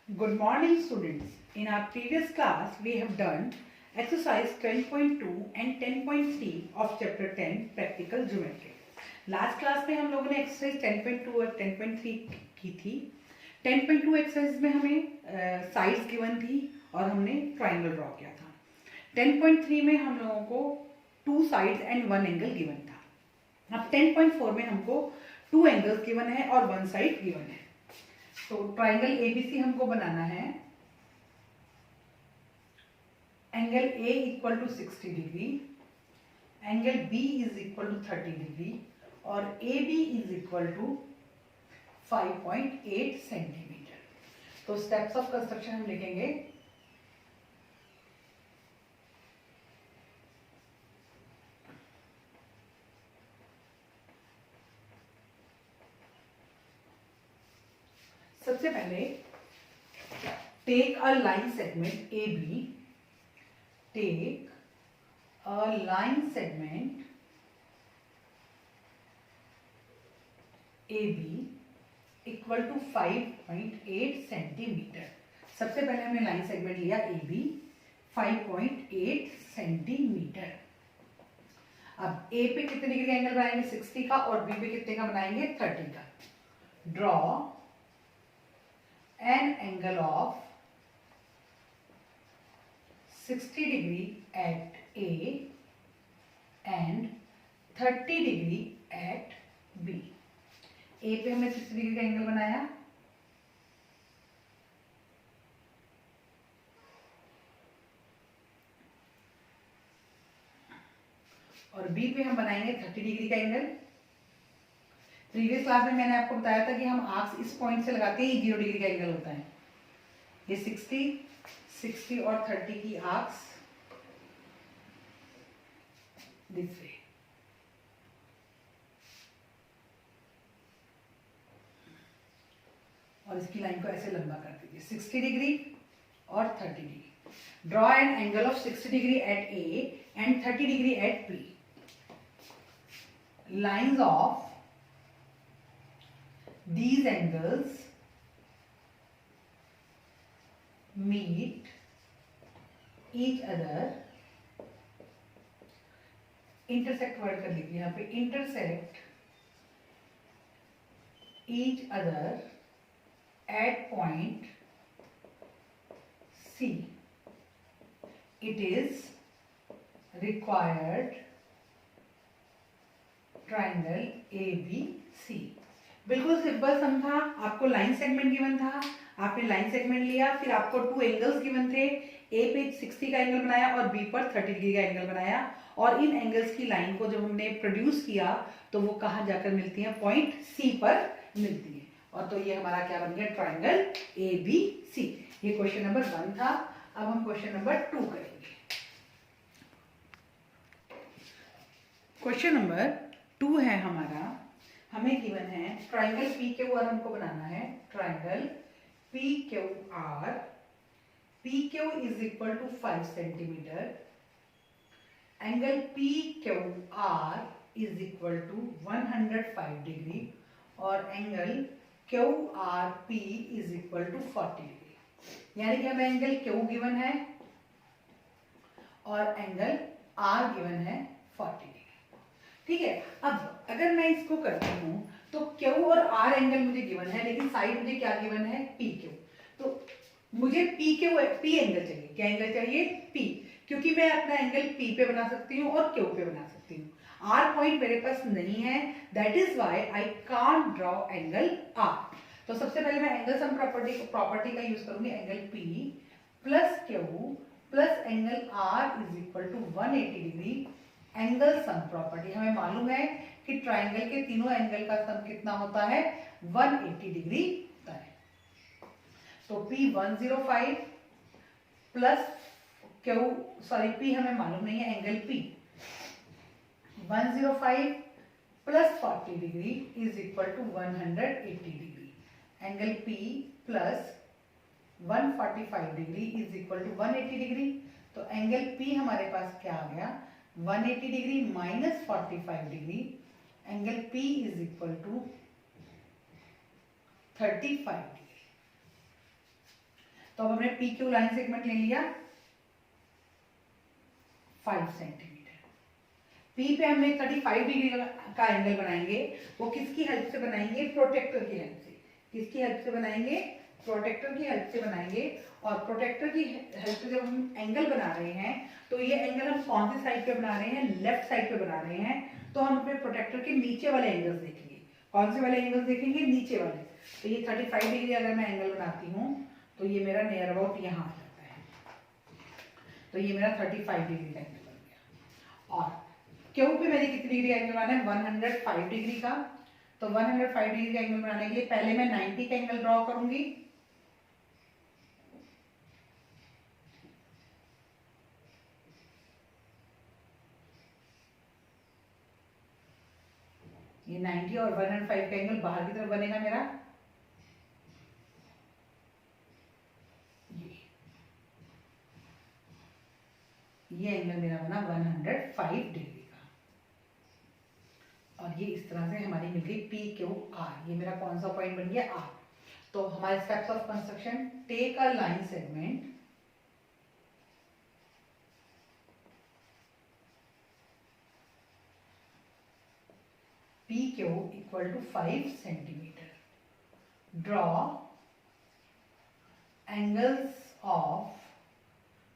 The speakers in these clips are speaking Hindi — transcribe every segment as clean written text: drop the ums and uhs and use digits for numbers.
Good morning, students. In our previous class, we have done exercise 10.2 and 10.3 of chapter 10 practical geometry. Last class में हम लोगों ने एक्सरसाइज 10.2 और 10.3 की थी. 10.2 एक्सरसाइज में हमें साइड्स गिवन थी और हमने ट्राइंगल ड्रॉ किया था. 10.3 में हम लोगों को 2 साइड्स एंड 1 एंगल गिवन था. अब 10.4 में हमको 2 एंगल्स गिवन है और 1 साइड गिवन है. तो ट्राइंगल एबीसी हमको बनाना है. Angle A equal to 60 degree, angle B is equal to 30 degree और A B is equal to 5.8 centimetre. तो स्टेप्स ऑफ कंस्ट्रक्शन हम लिखेंगे. सबसे पहले take a line segment A B. Take a line segment A B equal to 5.8 centimetre. सबसे पहले हमने लाइन सेगमेंट लिया ए बी 5.8 सेंटीमीटर. अब ए पे कितने डिग्री का एंगल बनाएंगे 60 का और बी पे कितने का बनाएंगे 30 का. Draw an angle of 60 degree at A and 30 degree at B. A पे हमने 60 डिग्री का एंगल बनाया और B पे हम बनाएंगे 30 डिग्री का एंगल. प्रीवियस क्लास में मैंने आपको बताया था कि हम आर्क्स इस पॉइंट से लगाते ही 0 डिग्री का एंगल होता है. ये 60 और 30 की आर्क्स दिस वे. और इसकी लाइन को ऐसे लंबा कर दीजिए 60 डिग्री और 30 degree. Draw an angle of 60 degree at A and 30 degree at B. Lines of these angles meet each other. intersect word कर लीजिए यहाँ पे. intersect each other at point C. it is required triangle ABC. बिल्कुल सिंपल सम था. आपको लाइन सेगमेंट गिवन था, आपने लाइन सेगमेंट लिया, फिर आपको 2 एंगल्स गिवन थे. ए पे 60 का एंगल बनाया और बी पर 30 डिग्री का एंगल बनाया और इन एंगल्स की लाइन को जब हमने प्रोड्यूस किया तो वो कहाँ जाकर मिलती है पॉइंट सी पर मिलती है. और तो ये हमारा क्या बन गया ट्राइंगल ए बी सी. ये क्वेश्चन नंबर 1 था. अब हम क्वेश्चन नंबर 2 करेंगे. क्वेश्चन नंबर 2 है हमारा. हमें गिवन है ट्राइंगल पी क्यू आर हमको बनाना है. Triangle P Q R. P Q is equal to 5 centimetre. Angle P Q R is equal to 105 degree और angle Q R P is equal to 40 degree. यानी कि हमें एंगल क्यू गिवन है और एंगल आर गिवन है 40 डिग्री. ठीक है. अब अगर मैं इसको करती हूँ तो Q और R एंगल मुझे गिवन है लेकिन साइड मुझे क्या गिवन है PQ. तो मुझे P एंगल चाहिए. क्या एंगल चाहिए P, क्योंकि मैं अपना एंगल P पे बना सकती हूँ और Q पे बना सकती हूँ. R पॉइंट मेरे पास नहीं है, that is why I can't draw angle R. तो सबसे पहले मैं एंगल सम प्रॉपर्टी का यूज करूंगी. Angle P plus Q plus angle R is equal to 180 degree. Angle sum property हमें मालूम है कि ट्राइंगल के तीनों एंगल का सम कितना होता है 180 डिग्री होता है. तो P 105 प्लस P हमें मालूम नहीं है. Angle P 105 plus 40 degree is equal to 180 degree. Angle P plus 145 degree is equal to 180 degree. तो एंगल P हमारे पास क्या आ गया 180 degree minus 45 degree. Angle P is equal to 35 degree. तो अब हमने पी क्यू लाइन सेगमेंट ले लिया 5 सेंटीमीटर। पी पे हमने 35 डिग्री का एंगल बनाएंगे, वो किसकी हेल्प से बनाएंगे? प्रोटेक्टर की हेल्प से। किसकी हेल्प से बनाएंगे? प्रोटेक्टर की हेल्प से बनाएंगे। और प्रोटेक्टर की हेल्प से जब हम एंगल बना रहे हैं तो ये एंगल हम कौन सी साइड पे बना रहे हैं? लेफ्ट साइड पे बना रहे हैं। तो हम अपने प्रोटेक्टर के नीचे वाले एंगल्स देखेंगे। कौन से वाले एंगल्स देखेंगे? नीचे वाले। तो ये 35 डिग्री अगर मैं एंगल बनाती हूँ तो ये मेरा नियर अबाउट यहाँ आ जाता है। तो ये मेरा 35 डिग्री का एंगल बन गया। और क्यू पे मैंने कितनी डिग्री एंगल बनाना है? 105 डिग्री का। तो 105 डिग्री का एंगल बनाने के लिए पहले मैं 90 का एंगल ड्रॉ करूंगी। ये 90 और 105 का एंगल बाहर की तरफ बनेगा मेरा। ये एंगल मेरा बना 105 डिग्री का। और ये इस तरह से हमारी मिल गई पी क्यू आर। ये मेरा कौन सा पॉइंट बन गया? आर। तो हमारे steps of construction: take a line segment, PQ equal to 5 centimeter. Draw angles of,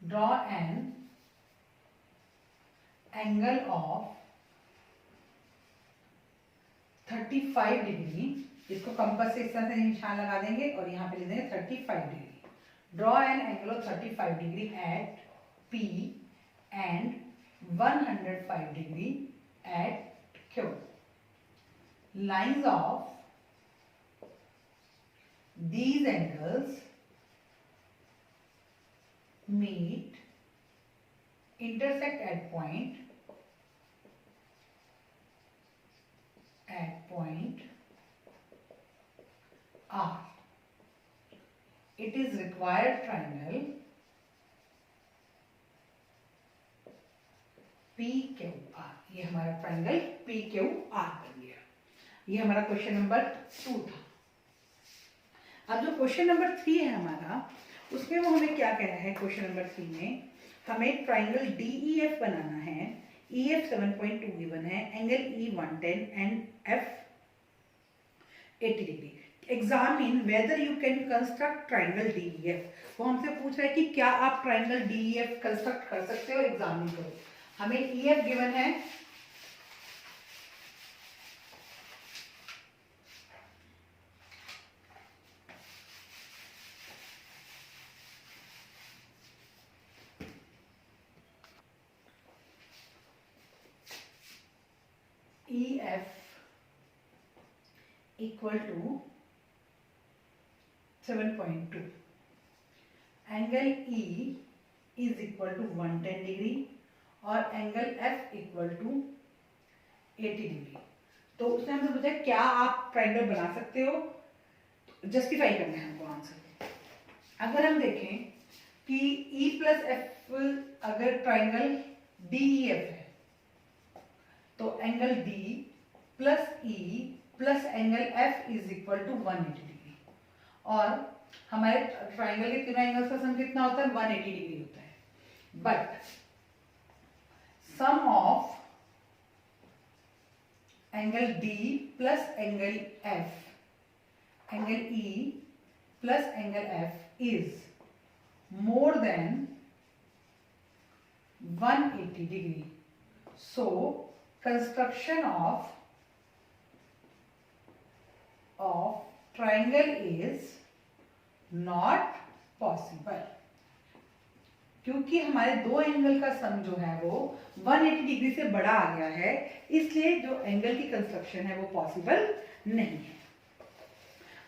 draw an angle of 35 degree. इसको कंपास से इस तरह से निशान लगा देंगे और यहाँ पे लिख देंगे 35 degree. Draw an angle of 35 degree at P and 105 degree at Q. Lines of these angles meet, intersect at point R. It is required triangle PQR. ये हमारा ट्राइंगल PQR बन गया। ये हमारा क्वेश्चन नंबर 2 था। अब जो क्वेश्चन नंबर 3 है हमारा, उसमें वो हमें क्या कह रहा है? क्वेश्चन नंबर 3 में हमें ट्राइंगल DEF बनाना है। EF 7.2 गिवन है, angle E 110 and F 80 degree. Examine whether you can construct triangle DEF। वो हमसे पूछ रहा है कि क्या आप ट्राइंगल DEF कंस्ट्रक्ट कर सकते हो? एग्जामिन करो। हमें EF गिवन है, EF equal to 7.2, angle E is equal to 110 degree और angle F equal to 80 degree. तो उसने हमसे पूछा क्या आप ट्राइंगल बना सकते हो? जस्टिफाई करना है हमको आंसर। अगर हम देखें कि E प्लस F अगर ट्राइंगल DEF है तो angle D plus E plus angle F is equal to 180 degree. और हमारे ट्राइंगल के तीनों एंगल्स का सम कितना होता है? 180 डिग्री होता है। But sum of angle D plus angle F, angle E plus angle F is more than 180 degree. So construction of triangle is not possible, क्योंकि हमारे दो एंगल का सम जो है वो 180 डिग्री से बड़ा आ गया है, इसलिए जो एंगल की कंस्ट्रक्शन है वो पॉसिबल नहीं है।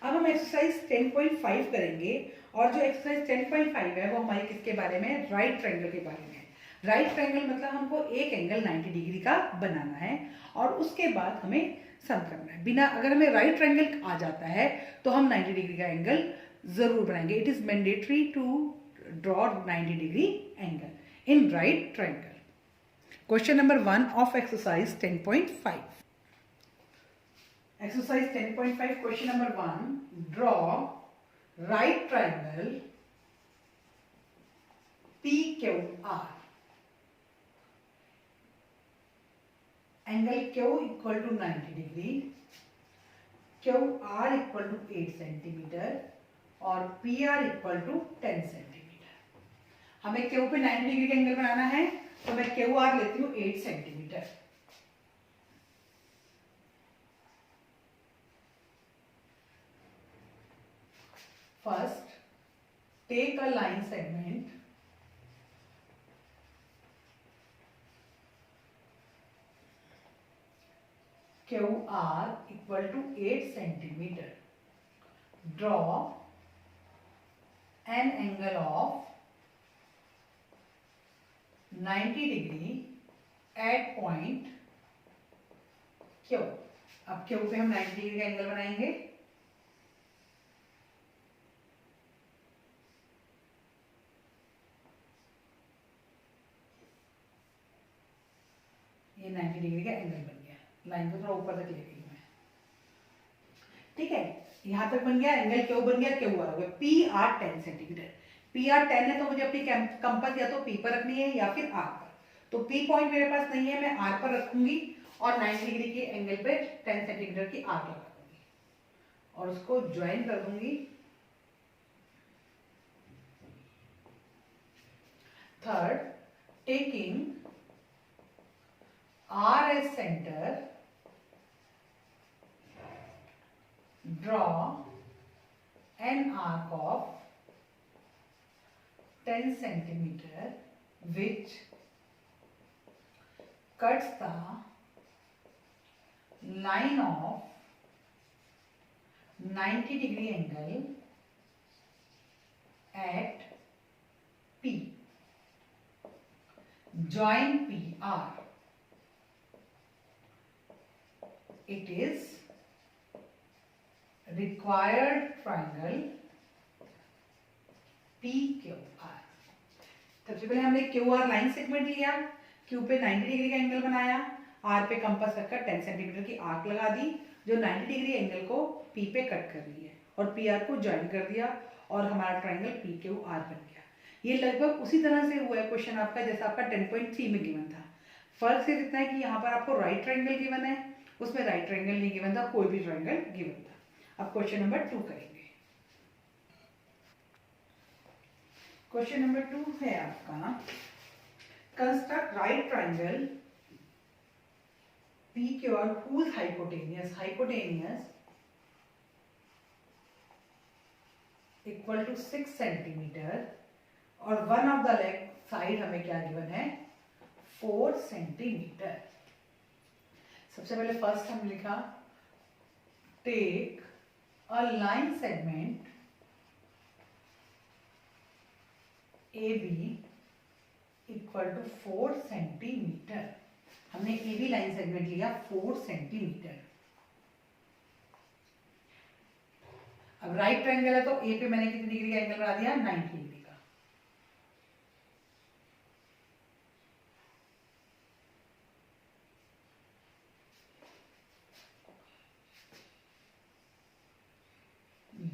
अब हम एक्सरसाइज 10.5 करेंगे और जो एक्सरसाइज 10.5 है वो हमारे किसके बारे में? राइट ट्रायंगल के बारे में। राइट ट्रायंगल मतलब हमको एक एंगल 90 डिग्री का बनाना है और उसके बाद हमें सम करना है। बिना अगर हमें राइट ट्रायंगल आ जाता है तो हम 90 डिग्री का एंगल जरूर बनाएंगे। It is mandatory to draw 90 degree angle in right triangle. Question number 1 of exercise 10.5। Exercise 10.5 question number 1, draw right triangle PQR, angle Q equal to 90 degree, QR equal to 8 centimetre और PR इक्वल टू 10 सेंटीमीटर। हमें Q पे 90 डिग्री का एंगल बनाना है, तो मैं QR लेती हूँ 8 centimetre. First, take a line segment QR equal to 8 centimeter. Draw an angle of 90 degree at point Q. अब Q पे हम 90 डिग्री का एंगल बनाएंगे। ये 90 डिग्री का एंगल बन गया, लाइन को थोड़ा ऊपर तक ले गई मैं, ठीक है। यहां तक बन गया एंगल क्यू बन गया, क्यू आर हो गया। P R 10 centimetre, P R 10 है तो मुझे अपनी कंपास या तो पी पर रखनी है या फिर आर पर। तो पी पॉइंट मेरे पास नहीं है, मैं आर पर रखूंगी और 90 डिग्री के एंगल पे 10 सेंटीमीटर की आर्क लगा दूंगी और उसको ज्वाइन कर दूंगी। Third, taking R as center, draw an arc of 10 centimeter which cuts the line of 90 degree angle at P. Join PR. It is required triangle PQR. सबसे पहले हमने QR लाइन सेगमेंट लिया, Q पे 90 डिग्री का एंगल बनाया, R पे कंपास रखकर 10 सेंटीमीटर की आर्क लगा दी जो 90 डिग्री एंगल को P पे कट कर रही है और PR को ज्वाइन कर दिया और हमारा ट्राइंगल PQR बन गया। ये लगभग उसी तरह से हुआ है क्वेश्चन आपका जैसा आपका 10.3 में गिवन था। फर्क सिर्फ इतना है कि यहाँ पर आपको राइट ट्राइंगल गिवन है, उसमें राइट ट्राइंगल नहीं गिवन था, कोई भी ट्राइंगल गिवन था। अब क्वेश्चन नंबर 2 करेंगे। क्वेश्चन नंबर 2 है आपका, construct right triangle PQR whose hypotenuse equal to 6 centimetre और one of the leg side हमें क्या गिवन है 4 सेंटीमीटर। सबसे पहले फर्स्ट हम लिखा take a line segment AB equal to 4 centimetre. हमने AB लाइन सेगमेंट लिया 4 सेंटीमीटर। अब राइट ट्रायंगल है तो A पे मैंने कितनी डिग्री का एंगल बना दिया 90 डिग्री का।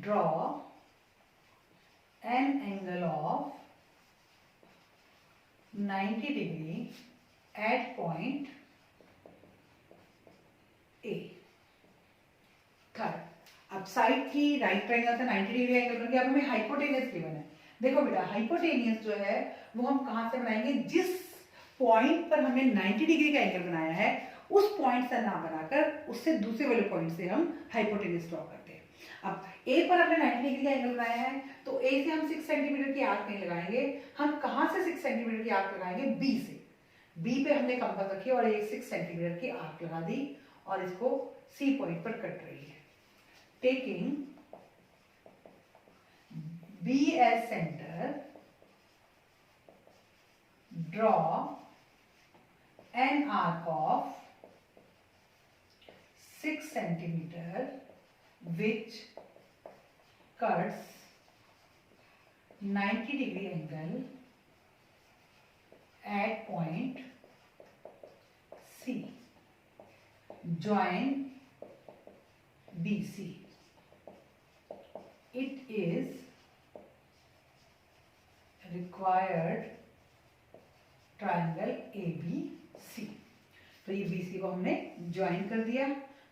Draw an angle of 90 degree at point A। Third, अब साइड की राइट ट्रायंगल से 90 डिग्री एंगल बन गया। अब हमें हाइपोटेनियस गिवन है। देखो बेटा, हाइपोटेनियस जो है वो हम कहां से बनाएंगे, जिस पॉइंट पर हमने 90 डिग्री का एंगल बनाया है उस पॉइंट से ना बनाकर उससे दूसरे वाले पॉइंट से हम हाइपोटेनियस ड्रॉ करते हैं। अब A पर हमने 90 डिग्री का एंगल बनाया है तो A से हम 6 सेंटीमीटर की आर्क नहीं लगाएंगे। हम कहां से 6 सेंटीमीटर की आर्क लगाएंगे, B से। B पे हमने कंपास रखी और एक 6 सेंटीमीटर की आर्क लगा दी और इसको C पॉइंट पर कट रही है। Taking B as center, draw an arc of 6 centimeter which cuts 90 degree angle at point C. Join BC. It is required triangle ABC। तो ये BC को हमने ज्वाइन कर दिया,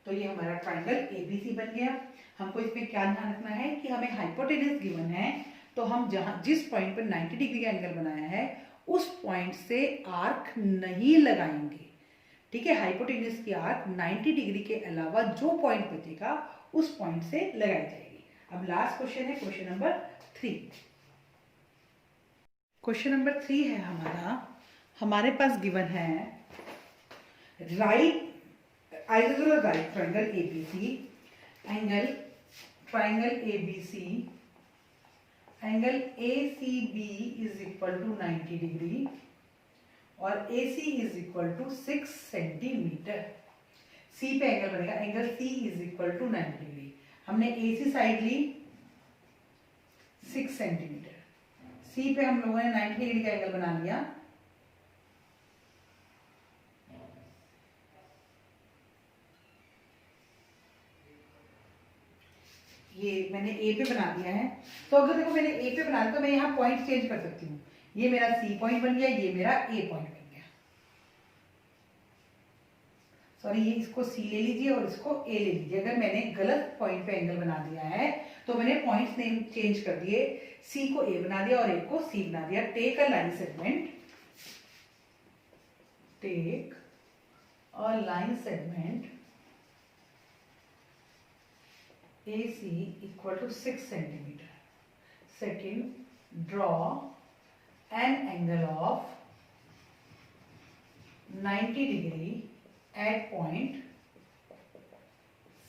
तो ये हमारा ट्राइंगल ABC बन गया। हमको इसमें क्या ध्यान रखना है कि हमें हाइपोटेनस गिवन है, तो हम जिस पॉइंट पर 90 डिग्री का एंगल बनाया है उस पॉइंट से आर्क नहीं लगाएंगे। ठीक है, हाइपोटेनस की आर्क 90 डिग्री के अलावा जो पॉइंट बचेगा उस पॉइंट से लगाई जाएगी। अब लास्ट क्वेश्चन है क्वेश्चन नंबर 3। क्वेश्चन नंबर 3 है हमारे पास गिवन है right isosceles right triangle ABC, triangle ABC angle ACB is equal to 90 degree और AC is equal to 6 centimetre. C पे एंगल बनेगा, angle C is equal to 90 degree. हमने AC साइड ली 6 सेंटीमीटर, C पे हम लोगों ने 90 डिग्री का एंगल बना लिया। ये मैंने A पे बना दिया है, तो अगर देखो मैंने A पे बना दिया तो मैं यहाँ पॉइंट चेंज कर सकती हूँ। ये मेरा C पॉइंट बन गया, ये मेरा A पॉइंट बन गया। सॉरी, ये इसको C ले लीजिए और इसको A ले लीजिए। अगर मैंने गलत पॉइंट पे एंगल बना दिया है तो मैंने पॉइंट्स नेम चेंज कर दिए, C को A बना दिया और A को C बना दिया। Take a line segment, take a line segment AC equal to 6 centimeter. Second, draw an angle of 90 degree at point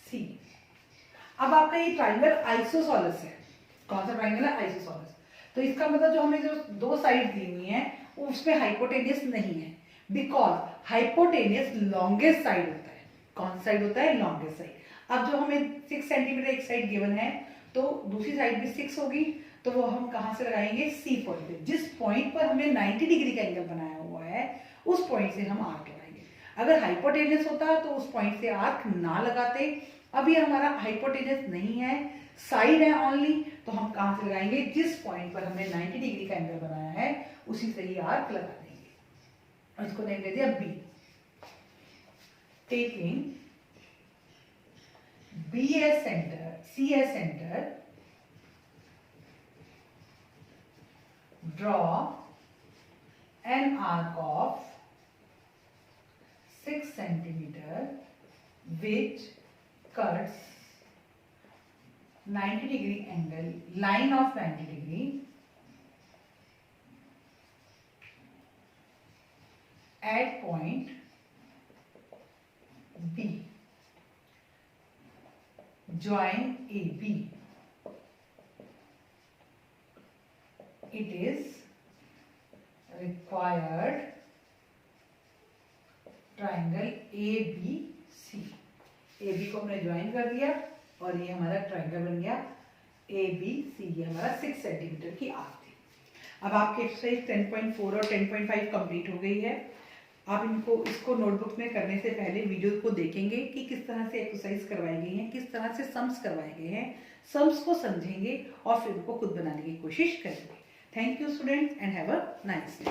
C. अब आपका ये ट्राइंगल आइसोसोलेस है। कौन सा ट्राइंगल है? आइसोसोलेस। तो इसका मतलब जो हमें जो दो साइड दी हुई है उसमें हाइपोटेनियस नहीं है, बिकॉज हाइपोटेनियस लॉन्गेस्ट साइड होता है। कौन सा साइड होता है? Longest side. अब जो हमें 6 सेंटीमीटर एक साइड गिवन है तो दूसरी साइड भी 6 होगी, तो वो हम कहां से लगाएंगे? C पॉइंट पे। जिस पॉइंट पर हमने 90 डिग्री का एंगल बनाया हुआ है उस पॉइंट से हम आर्क लगाएंगे। अगर हाइपोटेनस होता तो उस पॉइंट से आर्क ना लगाते। अभी हमारा हाइपोटेनस नहीं है, साइड है ओनली, तो हम कहां से लगाएंगे? जिस पॉइंट पर हमने 90 डिग्री का एंगल बनाया है उसी से ही आर्क लगा देंगे। और इसको नेम दे दिया B। Taking B as center, C as center, draw an arc of 6 centimeter which cuts 90 degree angle, line of 90 degree at point B. Join AB. It is required triangle ABC. AB को हमने ज्वाइन कर दिया और ये हमारा ट्राइंगल बन गया ABC। ये हमारा 6 सेंटीमीटर की आर्क थी। अब आपकी एक्सरसाइज 10.4 और 10.5 कंप्लीट हो गई है। आप इसको नोटबुक में करने से पहले वीडियो को देखेंगे कि किस तरह से एक्सरसाइज करवाई गई हैं, किस तरह से सम्स करवाए गए हैं। सम्स को समझेंगे और फिर उनको खुद बनाने की कोशिश करेंगे। Thank you students and have a nice day.